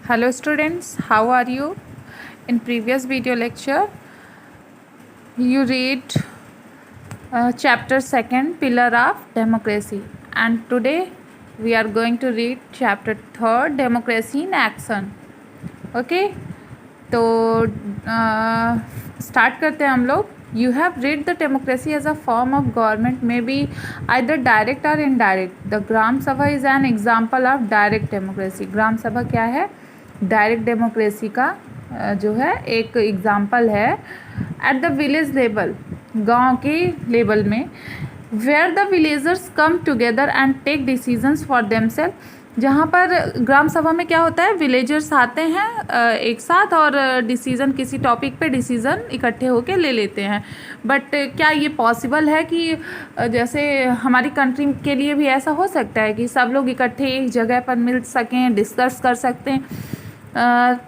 Hello students, how are you? In previous video lecture, you read chapter 2nd, Pillar of Democracy, and today we are going to read chapter 3rd, Democracy in Action. Okay, तो start करते हैं हम लोग. You have read the democracy as a form of government, may be either direct or indirect. The Gram Sabha is an example of direct democracy. ग्राम सभा क्या है? Direct democracy का जो है एक एग्जाम्पल है. एट द विलेज लेवल, गांव के लेवल में, where the villagers come together and take decisions for themselves. जहाँ पर ग्राम सभा में क्या होता है, विलेजर्स आते हैं एक साथ और डिसीज़न, किसी टॉपिक पे डिसीज़न इकट्ठे होके ले लेते हैं. बट क्या ये पॉसिबल है कि जैसे हमारी कंट्री के लिए भी ऐसा हो सकता है कि सब लोग इकट्ठे एक जगह पर मिल सकें, डिस्कस कर सकते हैं?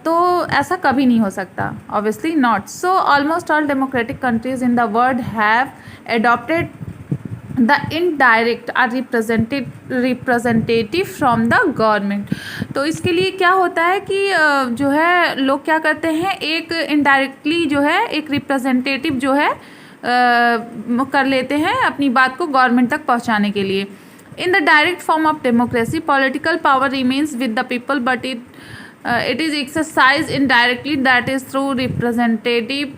तो ऐसा कभी नहीं हो सकता, obviously not. So almost all democratic countries in the world have adopted the indirect or representative from the government. तो इसके लिए क्या होता है कि जो है लोग क्या करते हैं, एक इनडायरेक्टली जो है एक रिप्रेजेंटेटिव जो है कर लेते हैं अपनी बात को गवर्नमेंट तक पहुंचाने के लिए. In the direct form of democracy, political power remains with the people, but it is exercised indirectly, that is through representative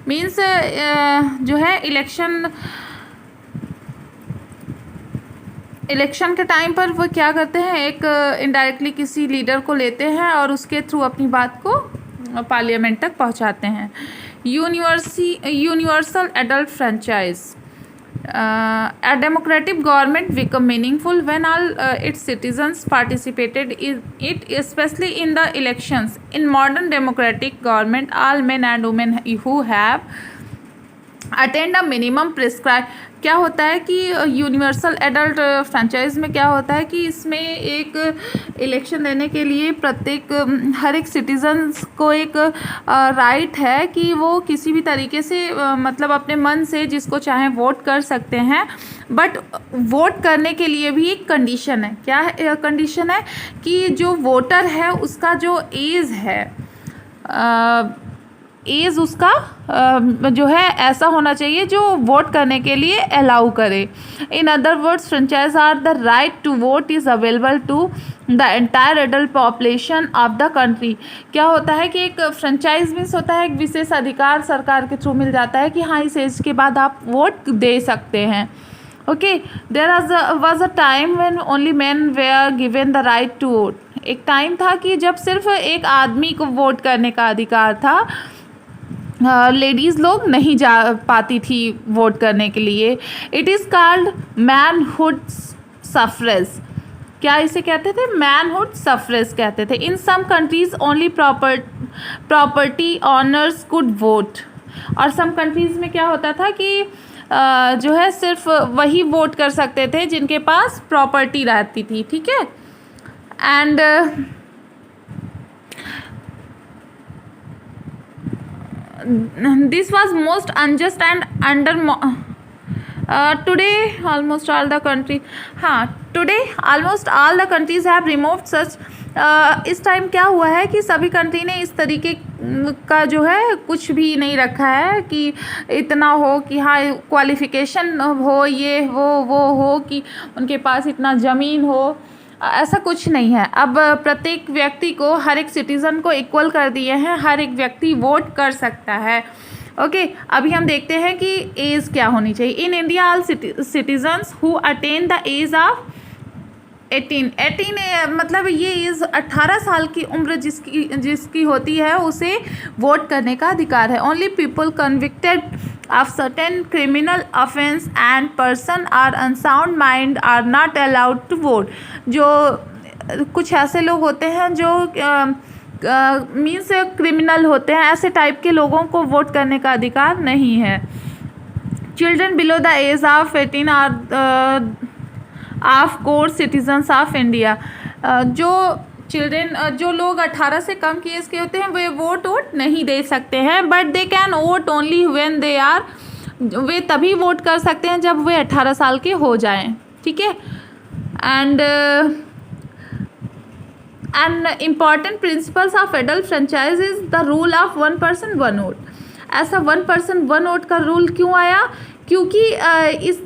means जो है इलेक्शन के टाइम पर वो क्या करते हैं, एक इनडायरेक्टली किसी लीडर को लेते हैं और उसके थ्रू अपनी बात को पार्लियामेंट तक पहुंचाते हैं. Universal adult franchise. A democratic government become meaningful when all its citizens participated in it, especially in the elections. In modern democratic government, all men and women who have attend a minimum prescribe. क्या होता है कि universal adult franchise में क्या होता है कि इसमें एक इलेक्शन देने के लिए प्रत्येक हर एक सिटीजन्स को एक राइट है कि वो किसी भी तरीके से मतलब अपने मन से जिसको चाहें वोट कर सकते हैं. बट वोट करने के लिए भी एक कंडीशन है. क्या कंडीशन है कि जो वोटर है उसका जो एज है, एज उसका जो है ऐसा होना चाहिए जो वोट करने के लिए अलाउ करे. In other words, franchise or the right to vote is available to the entire adult population of the country. क्या होता है कि एक फ्रेंचाइज मीन्स होता है एक विशेष अधिकार सरकार के थ्रू मिल जाता है कि हाँ इस एज के बाद आप वोट दे सकते हैं. Okay, there was a time when only man were given the right to vote. एक टाइम था कि जब सिर्फ एक आदमी को वोट करने का अधिकार था, लेडीज़ लोग नहीं जा पाती थी वोट करने के लिए. It is called manhood suffrage. क्या इसे कहते थे? मैनहुड सफ्रेज कहते थे. In some countries only property owners could vote. और सम कंट्रीज़ में क्या होता था कि जो है सिर्फ वही वोट कर सकते थे जिनके पास प्रॉपर्टी रहती थी. ठीक है. And this was most unjust and today almost all the countries have removed such. इस टाइम क्या हुआ है कि सभी कंट्री ने इस तरीके का जो है कुछ भी नहीं रखा है कि इतना हो कि हाँ क्वालिफिकेशन हो, ये वो हो कि उनके पास इतना ज़मीन हो. ऐसा कुछ नहीं है. अब प्रत्येक व्यक्ति को, हर एक सिटीज़न को इक्वल कर दिए हैं. हर एक व्यक्ति वोट कर सकता है. ओके, अभी हम देखते हैं कि एज क्या होनी चाहिए. In India all citizens who attain the age of 18 मतलब ये एज 18 साल की उम्र जिसकी होती है उसे वोट करने का अधिकार है. Only people convicted of certain criminal offense and person are unsound mind are not allowed to vote. जो कुछ ऐसे लोग होते हैं जो मीन्स क्रिमिनल होते हैं, ऐसे टाइप के लोगों को वोट करने का अधिकार नहीं है. Children below the age of 18 are of course citizens of India. जो चिल्ड्रेन, जो लोग 18 से कम की एज के होते हैं वे वोट नहीं दे सकते हैं. But they can vote only when they are, वे तभी वोट कर सकते हैं जब वे 18 साल के हो जाएं. ठीक है. And and important principles of adult franchise is the rule of 1 person 1 vote. ऐसा 1 person 1 वोट का रूल क्यों आया? क्योंकि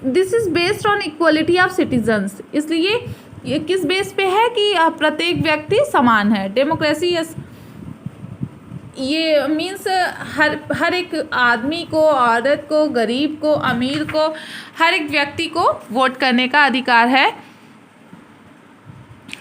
this is based on equality of citizens. इसलिए ये किस बेस पे है कि प्रत्येक व्यक्ति समान है। डेमोक्रेसी ये मीन्स हर एक आदमी को, औरत को, गरीब को, अमीर को, हर एक व्यक्ति को वोट करने का अधिकार है।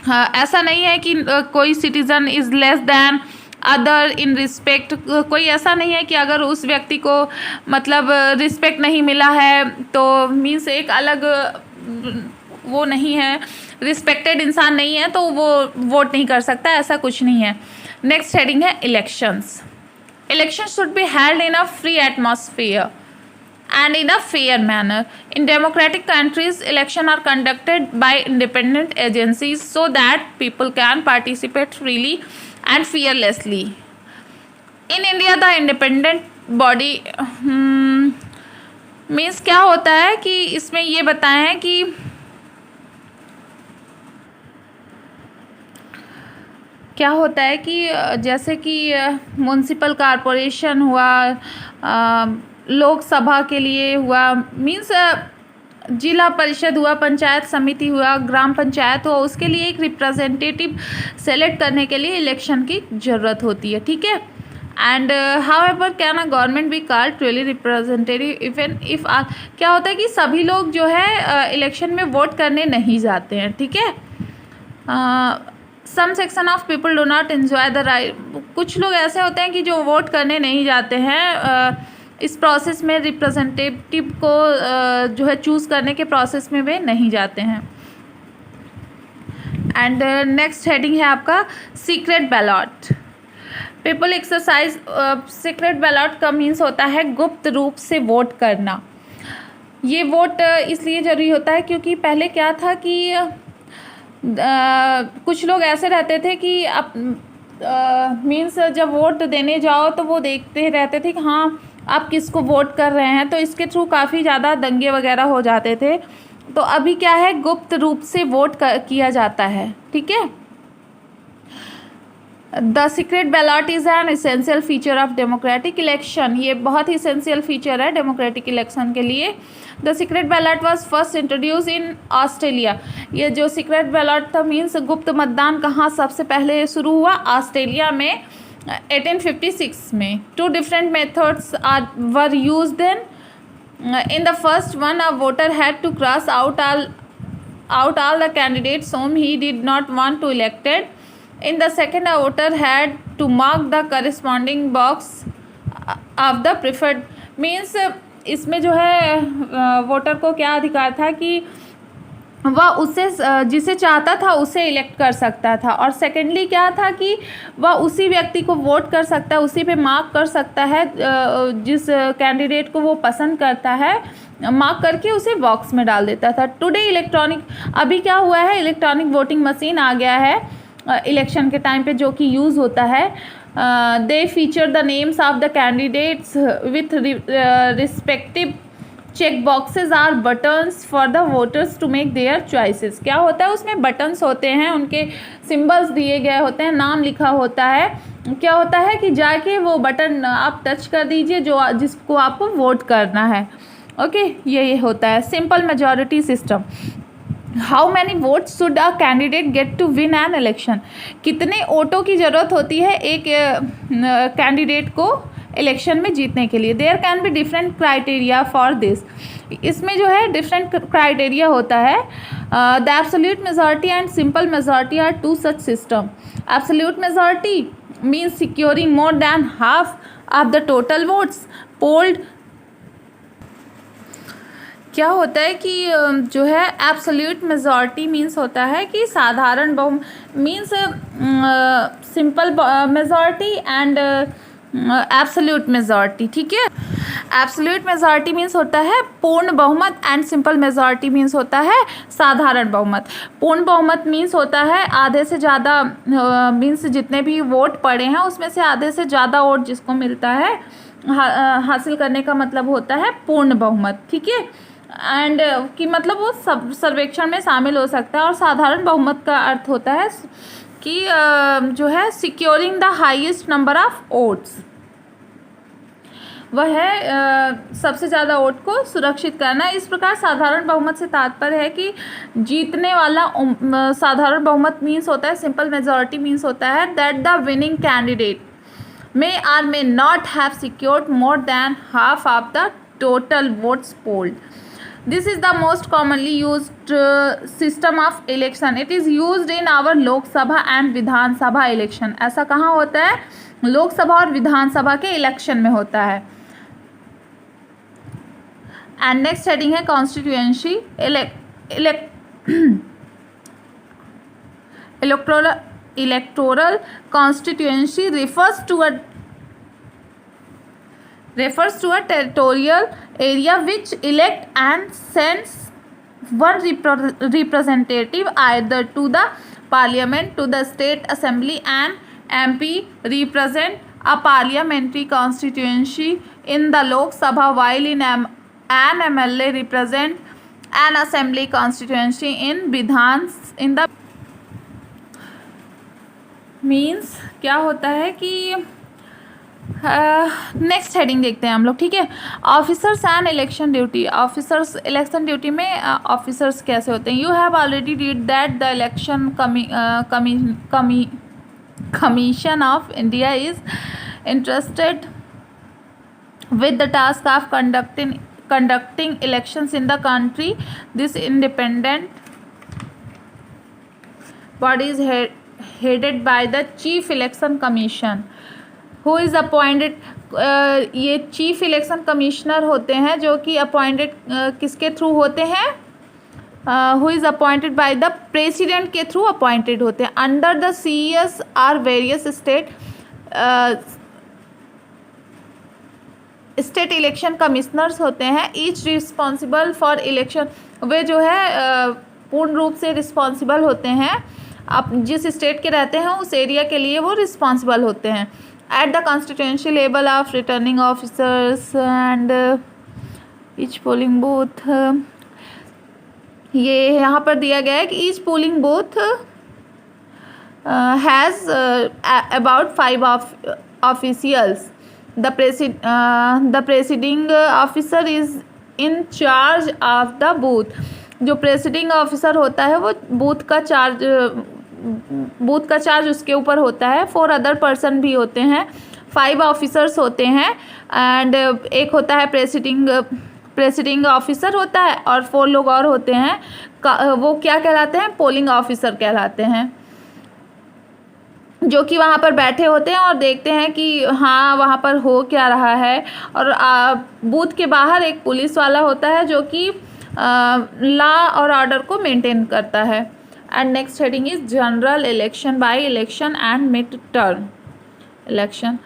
हाँ, ऐसा नहीं है कि कोई citizen is less than other in respect. कोई ऐसा नहीं है कि अगर उस व्यक्ति को मतलब रिस्पेक्ट नहीं मिला है तो मीन्स एक अलग वो नहीं है, रिस्पेक्टेड इंसान नहीं है तो वो वोट नहीं कर सकता, ऐसा कुछ नहीं है। नेक्स्ट हेडिंग है elections. Election should be held in a free atmosphere and in a fair manner. In democratic countries, elections are conducted by independent agencies so that people can participate freely and fearlessly. In India, the independent body means क्या होता है कि इसमें ये बताएं हैं कि क्या होता है कि जैसे कि म्युनिसिपल कॉरपोरेशन हुआ, लोकसभा के लिए हुआ, मीन्स जिला परिषद हुआ, पंचायत समिति हुआ, ग्राम पंचायत हुआ, उसके लिए एक रिप्रेजेंटेटिव सेलेक्ट करने के लिए इलेक्शन की ज़रूरत होती है, ठीक है। And however can a government be called truly representative even if क्या होता है कि सभी लोग जो है इलेक्शन में वोट करने नहीं जाते हैं, ठीक है। Some section of people do not enjoy the right. कुछ लोग ऐसे होते हैं कि जो वोट करने नहीं जाते हैं, इस प्रोसेस में रिप्रेजेंटेटिव को जो है चूज़ करने के प्रोसेस में वे नहीं जाते हैं। एंड नेक्स्ट हेडिंग है आपका secret ballot. People exercise secret ballot का मीन्स होता है गुप्त रूप से वोट करना। ये वोट इसलिए ज़रूरी होता है क्योंकि पहले क्या था कि कुछ लोग ऐसे रहते थे कि आप मीन्स जब वोट देने जाओ तो वो देखते रहते थे कि हाँ आप किसको वोट कर रहे हैं, तो इसके थ्रू काफ़ी ज़्यादा दंगे वगैरह हो जाते थे। तो अभी क्या है, गुप्त रूप से वोट किया जाता है, ठीक है। The secret ballot is an essential feature of democratic election. ये बहुत ही इसेंशियल फीचर है डेमोक्रेटिक इलेक्शन के लिए। The secret ballot was first introduce in Australia. ये जो सीक्रेट बैलॉट था मीन्स गुप्त मतदान कहाँ सबसे पहले शुरू हुआ, ऑस्ट्रेलिया में 1856 में। Two different methods were used then. In the first one a voter had to cross out all the candidates whom he did not want to elected. In the second, a voter had to mark the corresponding box of the preferred. Means इसमें जो है voter को क्या अधिकार था कि वह उसे जिसे चाहता था उसे इलेक्ट कर सकता था, और सेकेंडली क्या था कि वह उसी व्यक्ति को वोट कर सकता है, उसी पे मार्क कर सकता है जिस कैंडिडेट को वो पसंद करता है, मार्क करके उसे बॉक्स में डाल देता था। टुडे इलेक्ट्रॉनिक, अभी क्या हुआ है, इलेक्ट्रॉनिक वोटिंग मशीन आ गया है इलेक्शन के टाइम पे जो कि यूज़ होता है। They feature the names of the candidates with respective check boxes or buttons for the voters to make their choices. क्या होता है, उसमें बटन्स होते हैं, उनके सिंबल्स दिए गए होते हैं, नाम लिखा होता है। क्या होता है कि जाके वो बटन आप टच कर दीजिए जो जिसको आपको वोट करना है। ओके, ये होता है simple majority system. How many votes should a candidate get to win an election. कितने वोटों की ज़रूरत होती है एक कैंडिडेट को इलेक्शन में जीतने के लिए। There can be different criteria for this. इसमें जो है डिफरेंट क्राइटेरिया होता है। The absolute majority and simple majority are two such system. Absolute majority means securing more than half of the total votes polled. क्या होता है कि जो है एब्सोल्यूट मेजॉरिटी मीन्स होता है कि साधारण बहुमत means simple majority and absolute majority, ठीक है। एब्सोल्यूट मेजॉरिटी मीन्स होता है पूर्ण बहुमत एंड सिंपल मेजॉरिटी मीन्स होता है साधारण बहुमत। पूर्ण बहुमत मीन्स होता है आधे से ज़्यादा मीन्स जितने भी वोट पड़े हैं उसमें से आधे से ज़्यादा वोट जिसको मिलता है हासिल करने का मतलब होता है पूर्ण बहुमत, ठीक है। एंड कि मतलब वो सब सर्वेक्षण में शामिल हो सकता है। और साधारण बहुमत का अर्थ होता है कि जो है securing the highest number of votes, वह है सबसे ज़्यादा वोट को सुरक्षित करना। इस प्रकार साधारण बहुमत से तात्पर्य है कि जीतने वाला, साधारण बहुमत मीन्स होता है, सिंपल मेजॉरिटी मीन्स होता है that the winning candidate may or may not have secured more than half of the total votes polled. This is the most commonly used system of election. It is used in our Lok Sabha and Vidhan Sabha election. ऐसा कहाँ होता है? लोकसभा और विधानसभा के election में होता है। And next heading है constituency. Electoral constituency refers to a territorial area which elect and sends one representative either to the parliament, to the state assembly, and MP represent a parliamentary constituency in the Lok Sabha, while an MLA represent an assembly constituency in the means क्या होता है कि next heading देखते हैं हम लोग, ठीक है। Officers and election duty. Officers election duty में ऑफिसर्स कैसे होते हैं? You have already read that the election commission of India is interested with the task of conducting elections in the country. This independent body is headed by the Chief Election Commission, who is appointed. ये chief election commissioner होते हैं जो कि appointed किसके through होते हैं? Who is appointed by the president के through appointed होते हैं। Under the CS are various state election commissioners होते हैं। ईच रिस्पॉन्सिबल फॉर इलेक्शन, वे जो है पूर्ण रूप से रिस्पॉन्सिबल होते हैं, आप जिस स्टेट के रहते हैं उस एरिया के लिए वो रिस्पॉन्सिबल होते हैं। At the constituency level of returning officers and each polling booth, ये यहाँ पर दिया गया है कि each polling booth has about 5 officials. the presiding officer is in charge of the booth। जो प्रेसिडिंग ऑफिसर होता है वो बूथ का चार्ज उसके ऊपर होता है। 4 अदर पर्सन भी होते हैं, 5 ऑफिसर्स होते हैं एंड एक होता है प्रेसिडिंग ऑफिसर होता है और 4 लोग और होते हैं, वो क्या कहलाते हैं? पोलिंग ऑफिसर कहलाते हैं, जो कि वहाँ पर बैठे होते हैं और देखते हैं कि हाँ वहाँ पर हो क्या रहा है। और बूथ के बाहर एक पुलिस वाला होता है जो कि लॉ और ऑर्डर को मेंटेन करता है। And next heading is general election, by election and mid term election.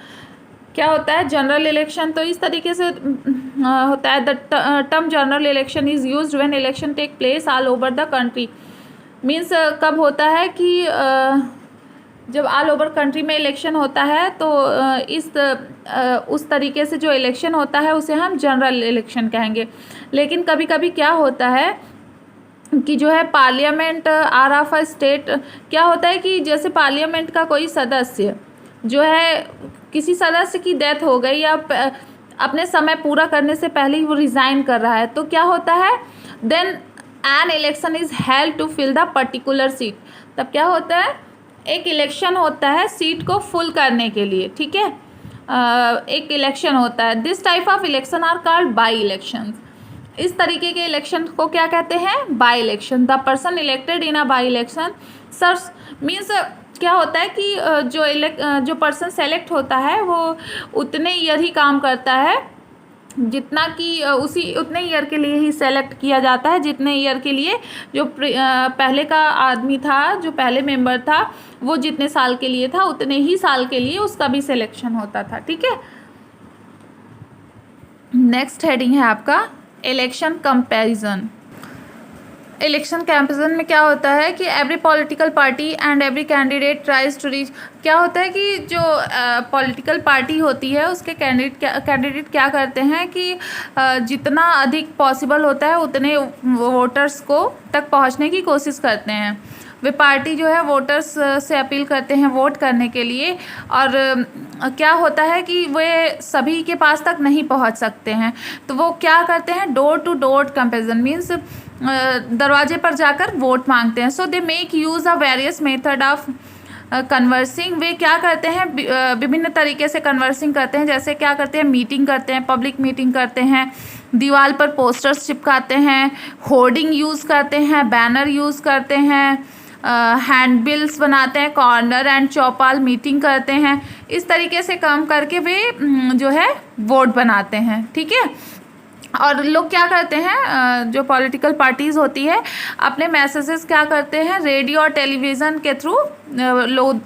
क्या होता है जनरल इलेक्शन? तो इस तरीके से होता है, the term general election is used when election take place all over the country. Means कब होता है कि जब ऑल ओवर कंट्री में इलेक्शन होता है तो उस तरीके से जो इलेक्शन होता है उसे हम जनरल इलेक्शन कहेंगे। लेकिन कभी कभी क्या होता है कि जो है parliament are of a state, क्या होता है कि जैसे पार्लियामेंट का कोई सदस्य जो है, किसी सदस्य की डेथ हो गई या अपने समय पूरा करने से पहले ही वो रिज़ाइन कर रहा है, तो क्या होता है? Then an election is held to fill the particular seat. तब क्या होता है? एक इलेक्शन होता है सीट को फुल करने के लिए, ठीक है, एक इलेक्शन होता है। This type of election are called by election. इस तरीके के इलेक्शन को क्या कहते हैं? By election. The person elected in a by election serves, means क्या होता है कि जो पर्सन सेलेक्ट होता है वो उतने ईयर ही काम करता है जितना कि उतने ईयर के लिए ही सेलेक्ट किया जाता है जितने ईयर के लिए जो पहले का आदमी था, जो पहले मेंबर था, वो जितने साल के लिए था उतने ही साल के लिए उसका भी सिलेक्शन होता था, ठीक है। नेक्स्ट हेडिंग है आपका इलेक्शन कंपैरिजन। इलेक्शन कंपैरिजन में क्या होता है कि every political party and every candidate tries to reach. क्या होता है कि जो पॉलिटिकल पार्टी होती है उसके कैंडिडेट क्या करते हैं कि जितना अधिक पॉसिबल होता है उतने वोटर्स को तक पहुंचने की कोशिश करते हैं। वे पार्टी जो है वोटर्स से अपील करते हैं वोट करने के लिए, और क्या होता है कि वे सभी के पास तक नहीं पहुंच सकते हैं, तो वो क्या करते हैं, door to door comparison means दरवाजे पर जाकर वोट मांगते हैं। So they make use of various method of conversing. वे क्या करते हैं, विभिन्न तरीके से कन्वर्सिंग करते हैं, जैसे क्या करते हैं, मीटिंग करते हैं, पब्लिक मीटिंग करते हैं, दीवार पर पोस्टर्स चिपकाते हैं, होर्डिंग यूज़ करते हैं, बैनर यूज़ करते हैं, हैंड बिल्स बनाते हैं, कॉर्नर एंड चौपाल मीटिंग करते हैं। इस तरीके से काम करके वे जो है वोट बनाते हैं, ठीक है। और लोग क्या करते हैं, जो पॉलिटिकल पार्टीज़ होती है अपने मैसेजेस क्या करते हैं, रेडियो और टेलीविज़न के थ्रू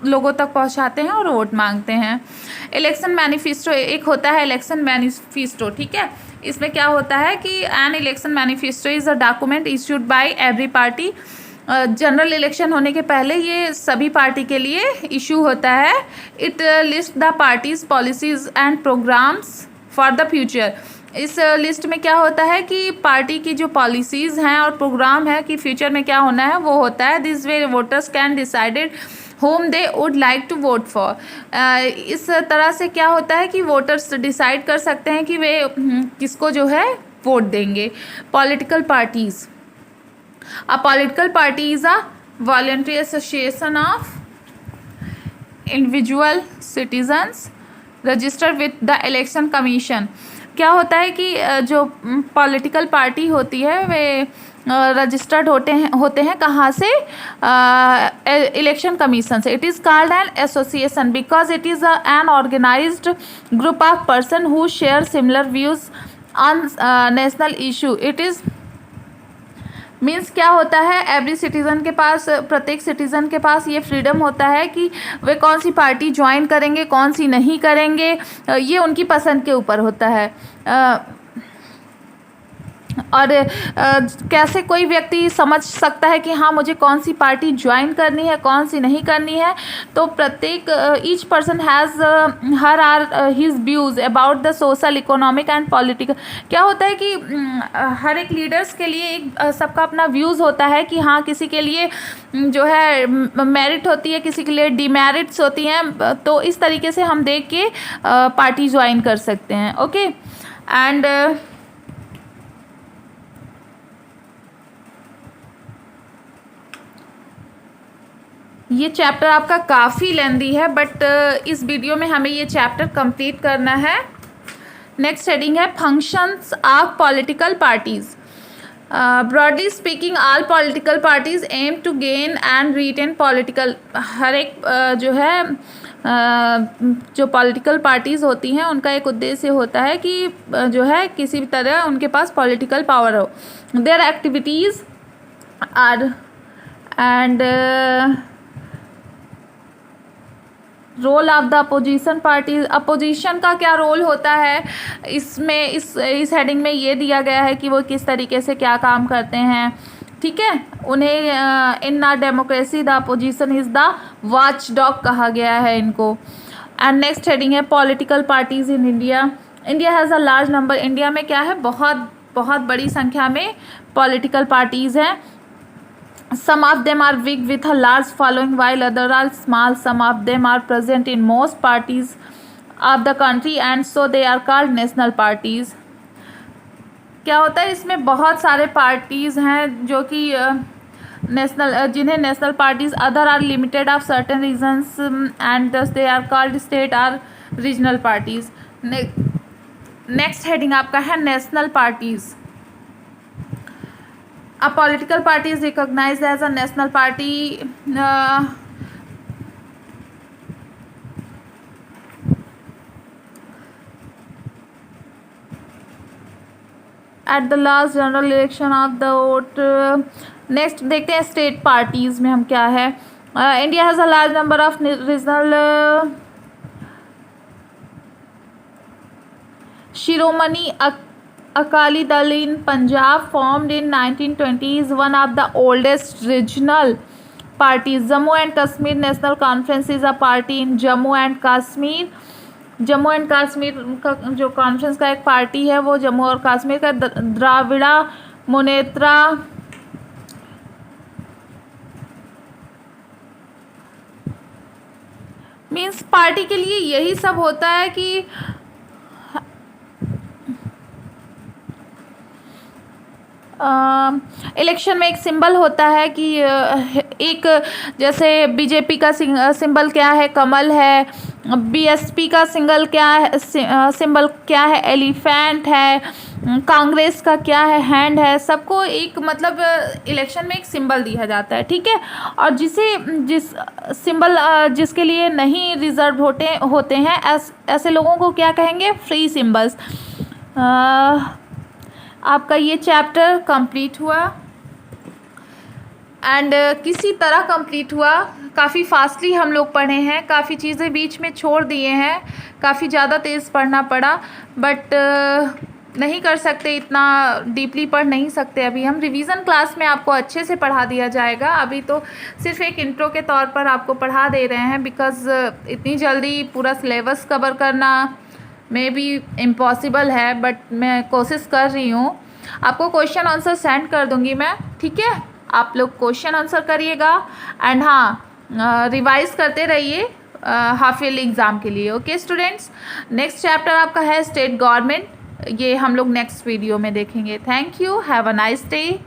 लोगों तक पहुंचाते हैं और वोट मांगते हैं। इलेक्शन मैनिफेस्टो एक होता है, इलेक्शन मैनिफेस्टो, ठीक है। इसमें क्या होता है कि an election manifesto is a document issued by every party. General election होने के पहले ये सभी पार्टी के लिए इशू होता है। It list the parties policies and programmes for the future. इस लिस्ट में क्या होता है कि पार्टी की जो पॉलिसीज़ हैं और प्रोग्राम है कि फ्यूचर में क्या होना है वो होता है। This way voters can decided whom they would like to vote for। इस तरह से क्या होता है कि वोटर्स डिसाइड कर सकते हैं कि वे किसको जो है वोट देंगे। Political parties, a political party is a voluntary association of individual citizens registered with the election commission. क्या होता है कि जो पॉलिटिकल पार्टी होती है वे रजिस्टर्ड होते हैं कहाँ से, इलेक्शन कमीशन से। It is called an association because it is an organised group of person who share similar views on national issue. It is means क्या होता है, एवरी सिटीज़न के पास, प्रत्येक सिटीज़न के पास ये फ्रीडम होता है कि वे कौन सी पार्टी ज्वाइन करेंगे, कौन सी नहीं करेंगे, ये उनकी पसंद के ऊपर होता है। और कैसे कोई व्यक्ति समझ सकता है कि हाँ मुझे कौन सी पार्टी ज्वाइन करनी है, कौन सी नहीं करनी है। तो प्रत्येक each person has her or his views about the social, economic and political. क्या होता है कि हर एक लीडर्स के लिए एक सबका अपना व्यूज़ होता है कि हाँ किसी के लिए जो है मेरिट होती है, किसी के लिए डिमेरिट्स होती हैं। तो इस तरीके से हम देख के पार्टी ज्वाइन कर सकते हैं। ओके, एंड ये चैप्टर आपका काफ़ी लेंदी है, बट इस वीडियो में हमें ये चैप्टर कंप्लीट करना है। नेक्स्ट हेडिंग है functions of political parties. Broadly speaking all political parties aim to gain and retain political. हर एक जो है जो पॉलिटिकल पार्टीज़ होती हैं उनका एक उद्देश्य होता है कि जो है किसी भी तरह उनके पास पॉलिटिकल पावर हो। Their activities are and role of the opposition party. Opposition का क्या रोल होता है इसमें, इस हेडिंग में ये दिया गया है कि वो किस तरीके से क्या काम करते हैं, ठीक है। उन्हें in a democracy the opposition is the watchdog कहा गया है इनको। एंड नेक्स्ट हेडिंग है political parties in India. India has a large number. India में क्या है, बहुत बहुत बड़ी संख्या में पॉलिटिकल पार्टीज़ हैं। Some of them are big with a large following while others are small. Some of them are present in most parties of the country and so they are called national parties। क्या होता है, इसमें बहुत सारे parties हैं जो कि national, जिन्हें national parties, other are limited of certain regions and thus they are called state or regional parties. Next heading आपका है national parties. A political party is recognized as a national party at the last general election of the vote। Next देखते हैं state parties में हम क्या है। India has a large number of regional. Shiromani Akali Dal in Punjab formed in 1920 is one of the oldest regional parties। Jammu and Kashmir National Conference is a party in Jammu and Kashmir। Jammu and Kashmir का जो conference का एक party है वो जम्मू और कश्मीर का। Dravida मुनेत्रा means party के लिए यही सब होता है कि इलेक्शन में एक सिंबल होता है कि एक जैसे बीजेपी का सिंबल क्या है, कमल है, बीएसपी का सिंबल क्या है, सिंबल क्या है, एलिफेंट है, कांग्रेस का क्या है, हैंड है। सबको एक मतलब इलेक्शन में एक सिंबल दिया जाता है, ठीक है। और जिस सिंबल जिसके लिए नहीं रिजर्व होते हैं ऐसे लोगों को क्या कहेंगे, फ्री सिंबल्स। आपका ये चैप्टर कंप्लीट हुआ एंड किसी तरह कंप्लीट हुआ। काफ़ी फास्टली हम लोग पढ़े हैं, काफ़ी चीज़ें बीच में छोड़ दिए हैं, काफ़ी ज़्यादा तेज़ पढ़ना पड़ा, बट नहीं कर सकते, इतना डीपली पढ़ नहीं सकते। अभी हम रिवीजन क्लास में आपको अच्छे से पढ़ा दिया जाएगा। अभी तो सिर्फ एक इंट्रो के तौर पर आपको पढ़ा दे रहे हैं, बिकॉज़ इतनी जल्दी पूरा सिलेबस कवर करना मे बी इम्पॉसिबल है, बट मैं कोशिश कर रही हूँ। आपको क्वेश्चन आंसर सेंड कर दूँगी मैं, ठीक है। आप लोग क्वेश्चन आंसर करिएगा एंड हाँ, रिवाइज करते रहिए हाफ ईयरली एग्ज़ाम के लिए। ओके स्टूडेंट्स, नेक्स्ट चैप्टर आपका है स्टेट गवर्नमेंट, ये हम लोग नेक्स्ट वीडियो में देखेंगे। Thank you, have a nice day.